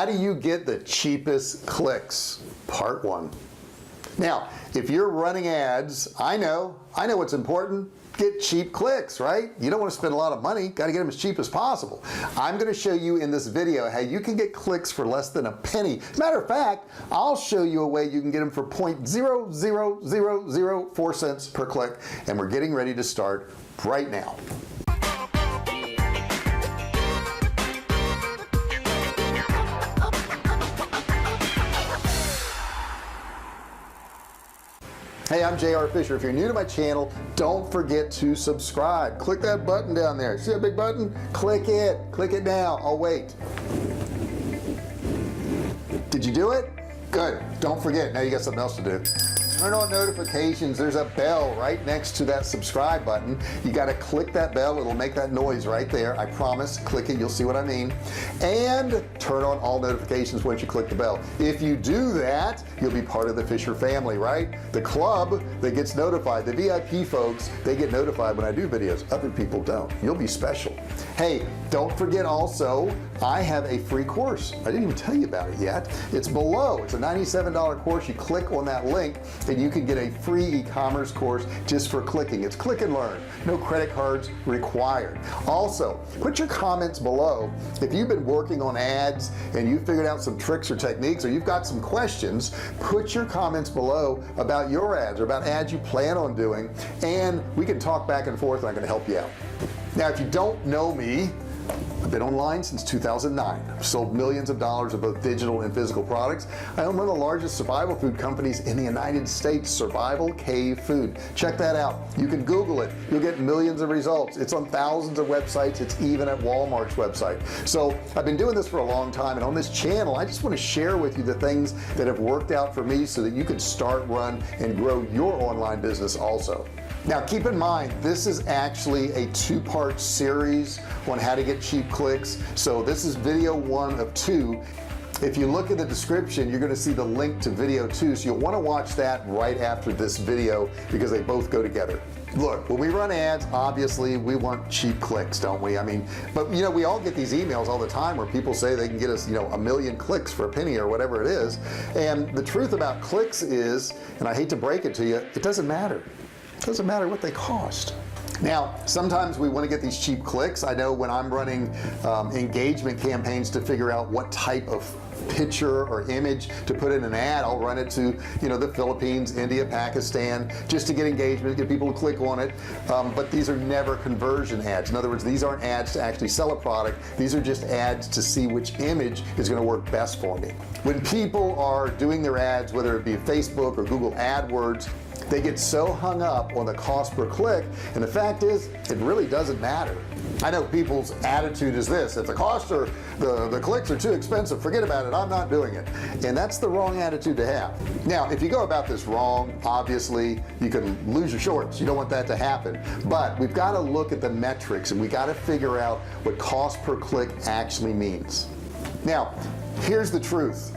How do you get the cheapest clicks? Part 1. Now, if you're running ads, I know what's important. Get cheap clicks, right? You don't want to spend a lot of money, got to get them as cheap as possible. I'm going to show you in this video how you can get clicks for less than a penny. As a matter of fact, I'll show you a way you can get them for 0.00004 cents per click, and we're getting ready to start right now. Hey, I'm JR Fisher. If you're new to my channel, don't forget to subscribe. Click that button down there. See that big button? Click it now. I'll wait. Did you do it? Good. Don't forget, now you got something else to do. Turn on notifications. There's a bell right next to that subscribe button. You got to click that bell. It'll make that noise right there. I promise. Click it. You'll see what I mean. And turn on all notifications once you click the bell. If you do that, you'll be part of the Fisher family, right? The club that gets notified, the VIP folks, they get notified when I do videos. Other people don't. You'll be special. Hey, don't forget also, I have a free course. I didn't even tell you about it yet. It's below. It's a $97 course. You click on that link and you can get a free e-commerce course just for clicking. It's click and learn. No credit cards required. Also, put your comments below. If you've been working on ads and you figured out some tricks or techniques, or you've got some questions, put your comments below about your ads or about ads you plan on doing, and we can talk back and forth and I'm going to help you out. Now, if you don't know me, I've been online since 2009. I've sold millions of dollars of both digital and physical products. I own one of the largest survival food companies in the United States, Survival Cave Food. Check that out. You can Google it. You'll get millions of results. It's on thousands of websites. It's even at Walmart's website. So I've been doing this for a long time, and on this channel I just want to share with you the things that have worked out for me so that you can start, run, and grow your online business also. Now keep in mind, this is actually a two-part series on how to get cheap clicks. So this is video 1 of 2. If you look at the description, you're going to see the link to video 2, so you'll want to watch that right after this video because they both go together. Look, when we run ads, obviously we want cheap clicks, don't we? I mean, but you know, we all get these emails all the time where people say they can get us, you know, 1 million clicks for a penny or whatever it is. And the truth about clicks is, and I hate to break it to you, it doesn't matter. It doesn't matter what they cost. Now, sometimes we want to get these cheap clicks. I know when I'm running engagement campaigns to figure out what type of picture or image to put in an ad, I'll run it to, you know, the Philippines, India, Pakistan, just to get engagement, get people to click on it. But these are never conversion ads. In other words, these aren't ads to actually sell a product. These are just ads to see which image is going to work best for me. When people are doing their ads, whether it be Facebook or Google AdWords, they get so hung up on the cost per click, and the fact is it really doesn't matter. I know people's attitude is this: if the cost or the clicks are too expensive, forget about it, I'm not doing it. And that's the wrong attitude to have. Now if you go about this wrong, obviously you can lose your shorts. You don't want that to happen, but we've got to look at the metrics and we got to figure out what cost per click actually means. Now here's the truth: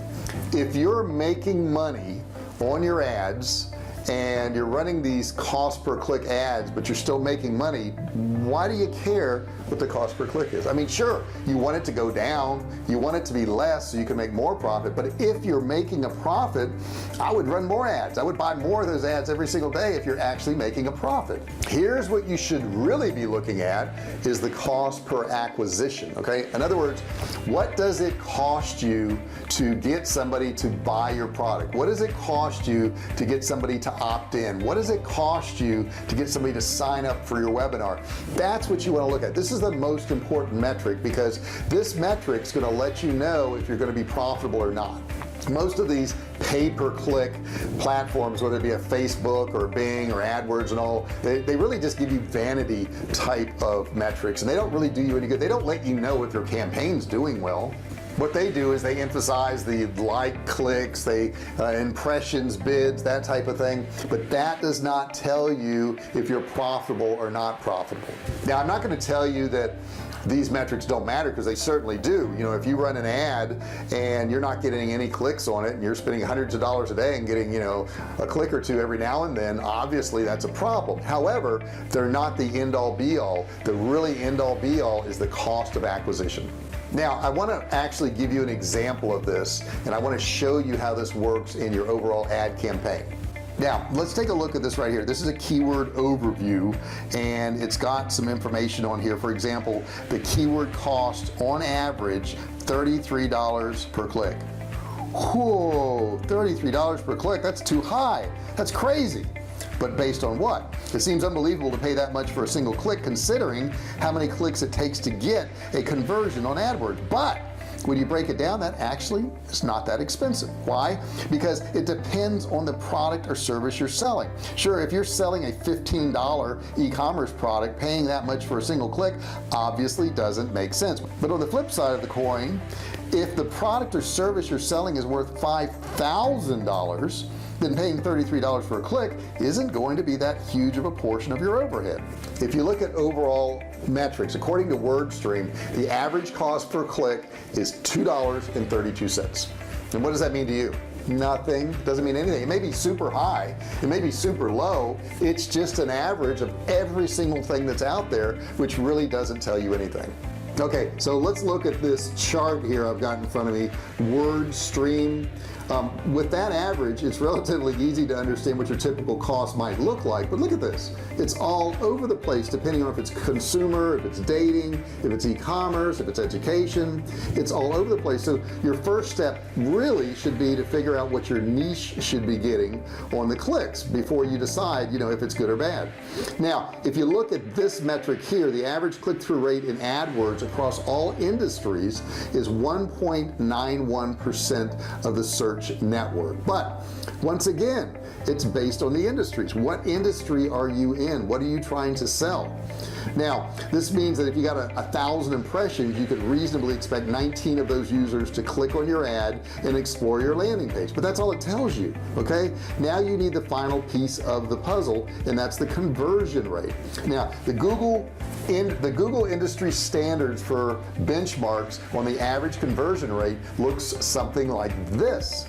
if you're making money on your ads and you're running these cost per click ads but you're still making money, why do you care what the cost per click is? I mean, sure, you want it to go down, you want it to be less so you can make more profit, but if you're making a profit, I would run more ads. I would buy more of those ads every single day if you're actually making a profit. Here's what you should really be looking at is the cost per acquisition. Okay, in other words, what does it cost you to get somebody to buy your product? What does it cost you to get somebody to opt in? What does it cost you to get somebody to sign up for your webinar? That's what you want to look at. This is the most important metric because this metric is going to let you know if you're going to be profitable or not. Most of these pay-per-click platforms, whether it be a Facebook or Bing or AdWords and all, they really just give you vanity type of metrics, and they don't really do you any good. They don't let you know if your campaign's doing well. What they do is they emphasize the like clicks, they impressions, bids, that type of thing, but that does not tell you if you're profitable or not profitable. Now I'm not going to tell you that these metrics don't matter, because they certainly do. You know, if you run an ad and you're not getting any clicks on it and you're spending hundreds of dollars a day and getting, you know, a click or two every now and then, obviously that's a problem. However, they're not the end all be all. The really end all be all is the cost of acquisition. Now I want to actually give you an example of this, and I want to show you how this works in your overall ad campaign. Now let's take a look at this right here. This is a keyword overview, and it's got some information on here. For example, the keyword cost on average $33 per click. Whoa, $33 per click, that's too high, that's crazy. But based on what? It seems unbelievable to pay that much for a single click, considering how many clicks it takes to get a conversion on AdWords. But when you break it down, that actually is not that expensive. Why? Because it depends on the product or service you're selling. Sure, if you're selling a $15 e-commerce product, paying that much for a single click obviously doesn't make sense. But on the flip side of the coin, if the product or service you're selling is worth $5,000, then paying $33 for a click isn't going to be that huge of a portion of your overhead. If you look at overall metrics, according to WordStream, the average cost per click is $2.32. And what does that mean to you? Nothing. Doesn't mean anything. It may be super high, it may be super low. It's just an average of every single thing that's out there, which really doesn't tell you anything. Okay, so let's look at this chart here I've got in front of me, WordStream. With that average, it's relatively easy to understand what your typical cost might look like, but look at this. It's all over the place, depending on if it's consumer, if it's dating, if it's e-commerce, if it's education. It's all over the place. So your first step really should be to figure out what your niche should be getting on the clicks before you decide, if it's good or bad. Now, if you look at this metric here, the average click-through rate in AdWords across all industries is 1.91% of the search network. But once again, it's based on the industries. What industry are you in? What are you trying to sell? Now this means that if you got 1,000 impressions, you could reasonably expect 19 of those users to click on your ad and explore your landing page. But that's all it tells you. Okay, now you need the final piece of the puzzle, and that's the conversion rate. Now the Google industry standards for benchmarks on the average conversion rate looks something like this.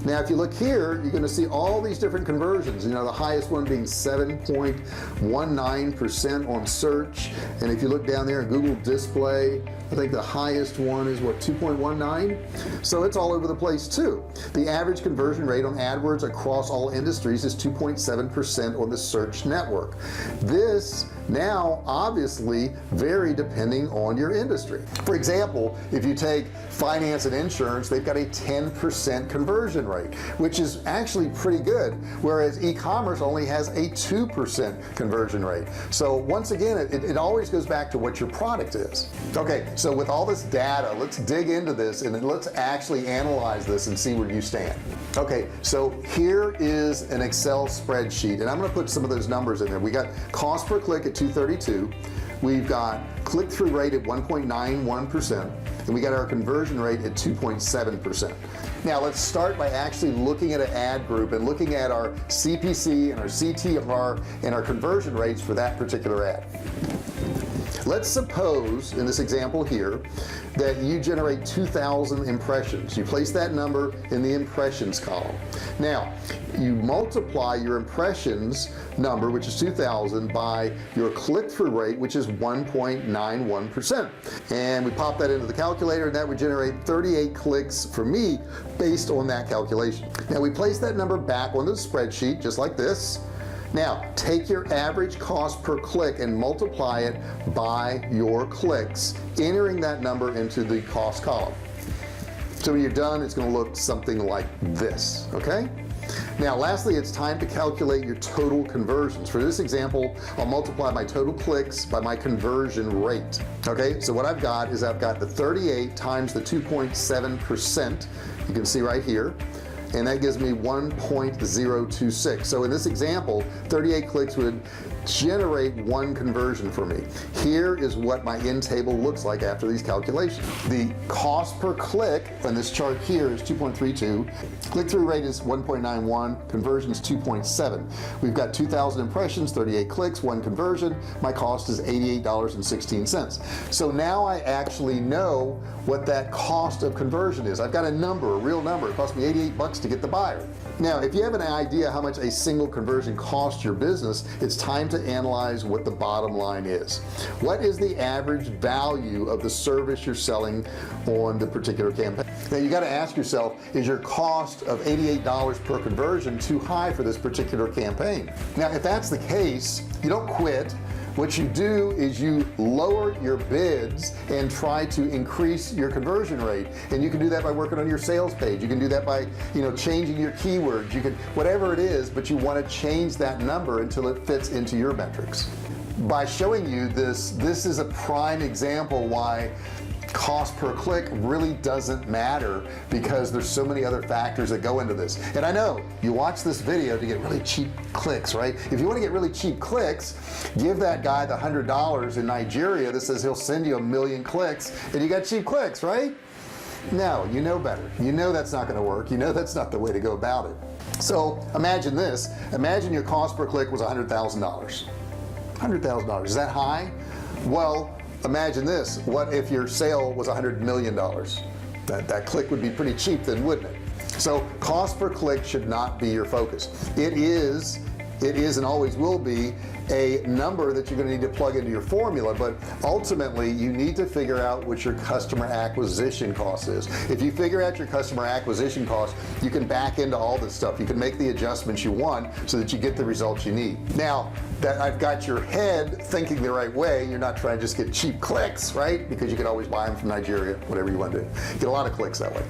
Now if you look here, you're going to see all these different conversions, the highest one being 7.19% on search, and if you look down there in Google display, I think the highest one is what, 2.19. So it's all over the place too. The average conversion rate on AdWords across all industries is 2.7% on the search network. This now obviously vary depending on your industry. For example, if you take finance and insurance, they've got a 10% conversion rate, which is actually pretty good, whereas e-commerce only has a 2% conversion rate. So once again, it always goes back to what your product is. Okay, so with all this data, let's dig into this and then let's actually analyze this and see where you stand. Okay, so here is an Excel spreadsheet, and I'm going to put some of those numbers in there. We got cost per click at $2.32, we've got click-through rate at 1.91%, and we got our conversion rate at 2.7%. Now let's start by actually looking at an ad group and looking at our CPC and our CTR and our conversion rates for that particular ad. Let's suppose in this example here that you generate 2,000 impressions. You place that number in the impressions column. Now you multiply your impressions number, which is 2,000, by your click-through rate, which is 1.91%, and we pop that into the calculator, and that would generate 38 clicks for me based on that calculation. Now we place that number back on the spreadsheet just like this. Now take your average cost per click and multiply it by your clicks, entering that number into the cost column. So when you're done, it's going to look something like this. Okay, now lastly, it's time to calculate your total conversions. For this example, I'll multiply my total clicks by my conversion rate. Okay, so what I've got is I've got the 38 times the 2.7%, you can see right here, and that gives me 1.026. So in this example, 38 clicks would generate one conversion for me. Here is what my end table looks like after these calculations. The cost per click on this chart here is 2.32, click-through rate is 1.91, conversion is 2.7. We've got 2,000 impressions, 38 clicks, one conversion. My cost is $88.16. So now I actually know what that cost of conversion is. I've got a number, a real number. It cost me 88 bucks to get the buyer. Now if you have an idea how much a single conversion costs your business, it's time to analyze what the bottom line is. What is the average value of the service you're selling on the particular campaign? Now you got to ask yourself, is your cost of $88 per conversion too high for this particular campaign? Now if that's the case, you don't quit. What you do is you lower your bids and try to increase your conversion rate, and you can do that by working on your sales page. You can do that by, you know, changing your keywords. You can, whatever it is, but you want to change that number until it fits into your metrics. By showing you this is a prime example why cost per click really doesn't matter, because there's so many other factors that go into this. And I know you watch this video to get really cheap clicks, right? If you want to get really cheap clicks, give that guy the $100 in Nigeria that says he'll send you 1,000,000 clicks and you got cheap clicks, right? No, you know better. You know that's not going to work. You know that's not the way to go about it. So imagine this. Imagine your cost per click was $100,000. $100,000. Is that high? Well, imagine this. What if your sale was $100 million? That click would be pretty cheap then, wouldn't it? So cost per click should not be your focus. It is and always will be a number that you're going to need to plug into your formula, but ultimately you need to figure out what your customer acquisition cost is. If you figure out your customer acquisition cost, you can back into all this stuff. You can make the adjustments you want so that you get the results you need. Now that I've got your head thinking the right way, you're not trying to just get cheap clicks, right? Because you can always buy them from Nigeria, whatever you want to do. Get a lot of clicks that way.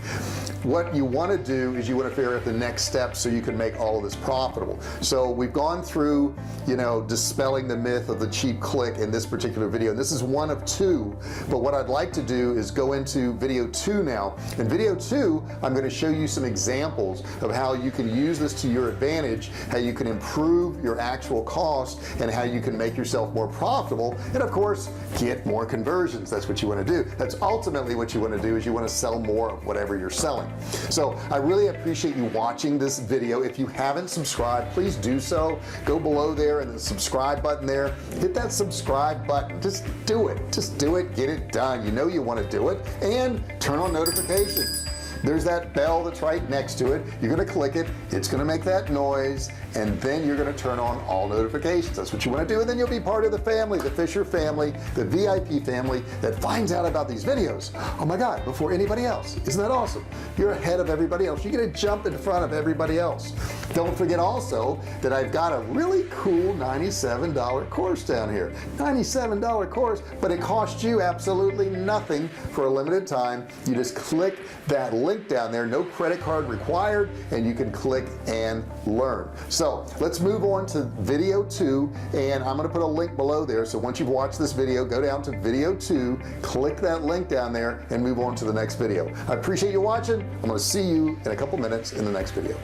What you want to do is you want to figure out the next steps so you can make all of this profitable. So we've gone through, you know, dispelling the myth of the cheap click in this particular video, and this is one of two. But what I'd like to do is go into video 2 now. In video 2, I'm going to show you some examples of how you can use this to your advantage, how you can improve your actual cost, and how you can make yourself more profitable, and of course get more conversions. That's what you want to do. That's ultimately what you want to do, is you want to sell more of whatever you're selling. So I really appreciate you watching this video. If you haven't subscribed, please do so. Go below there and the subscribe button there, hit that subscribe button. Just do it, get it done. You know you want to do it, and turn on notifications. There's that bell that's right next to it. You're going to click it, it's going to make that noise, and then you're going to turn on all notifications. That's what you want to do, and then you'll be part of the family, the Fisher family, the VIP family that finds out about these videos, oh my God, before anybody else. Isn't that awesome? You're ahead of everybody else. You're going to jump in front of everybody else. Don't forget also that I've got a really cool $97 course down here. $97 course, but it costs you absolutely nothing for a limited time. You just click that link down there, no credit card required, and you can click and learn. So let's move on to video 2, and I'm going to put a link below there. So once you've watched this video, go down to video 2, click that link down there, and move on to the next video. I appreciate you watching. I'm going to see you in a couple minutes in the next video.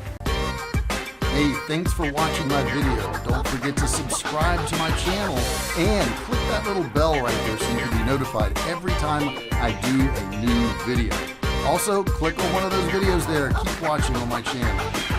Hey, thanks for watching my video. Don't forget to subscribe to my channel and click that little bell right there so you can be notified every time I do a new video. Also, click on one of those videos there. Keep watching on my channel.